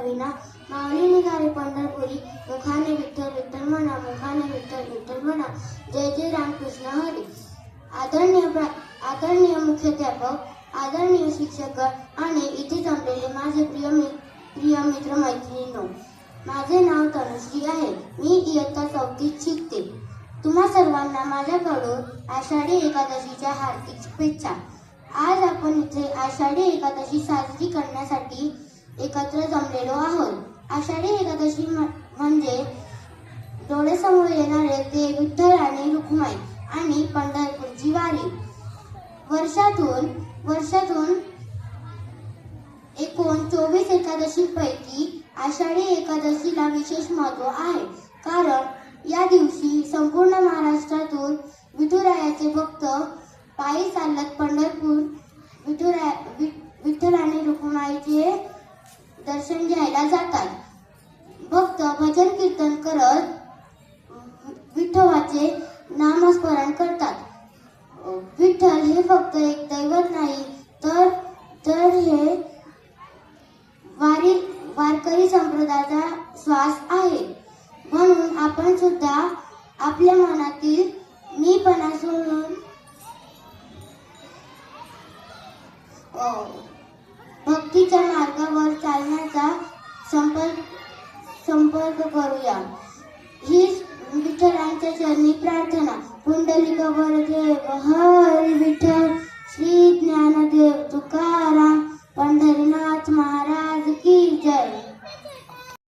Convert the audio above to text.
विना माऊली निघाले पंढरपुरी. मुखाने विठ्ठल विठ्ठल म्हणा, मुखाने विठ्ठल विठ्ठल म्हणा, जय जय रामकृष्ण हरी. आदरणीय मुख्याध्यापक, आदरणीय शिक्षकगण आणि इथे जमलेले माझे प्रिय मित्र मैत्रिणींनो, माझे नाव तनुश्री आहे. मी इयत्ता 4थीत शिकते. तुम्हा सर्वांना माझ्याकडून आषाढी एकादशीच्या हार्दिक शुभेच्छा. आज आपण इथे आषाढी एकादशी साजरी करण्यासाठी एकत्र जमलेलो आहोत. आषाढी एकादशी म्हणजे डोळ्यासमोर येणारे ते विठ्ठल आणि रुक्माई आणि पंढरपूरची वारी. वर्षातून एकूण 24 एकादशींपैकी आषाढी एकादशीला विशेष महत्त्व आहे. कारण या दिवशी संपूर्ण महाराष्ट्रातून विठुरायाचे भक्त पायी चालत पंढरपूर विठ्ठल आणि रुक्माईचे दर्शन घ्यायला जातात. भक्त भजन कीर्तन करत विठ्ठलाचे नामस्मरण करतात. विठ्ठल हे फक्त एक दैवत नाही, तर हे वारकरी संप्रदायाचा श्वास आहे. म्हणून आपण सुद्धा आपल्या मनातील मीपणा सोडून भक्तीच्या मार्गावर चालण्याचा संपर्क करूया. ही विठ्ठलांच्या चरणी प्रार्थना. पुंडलिक वरदेव हरी विठ्ठल, श्री ज्ञानदेव तुकाराम, पंढरीनाथ महाराज की जय.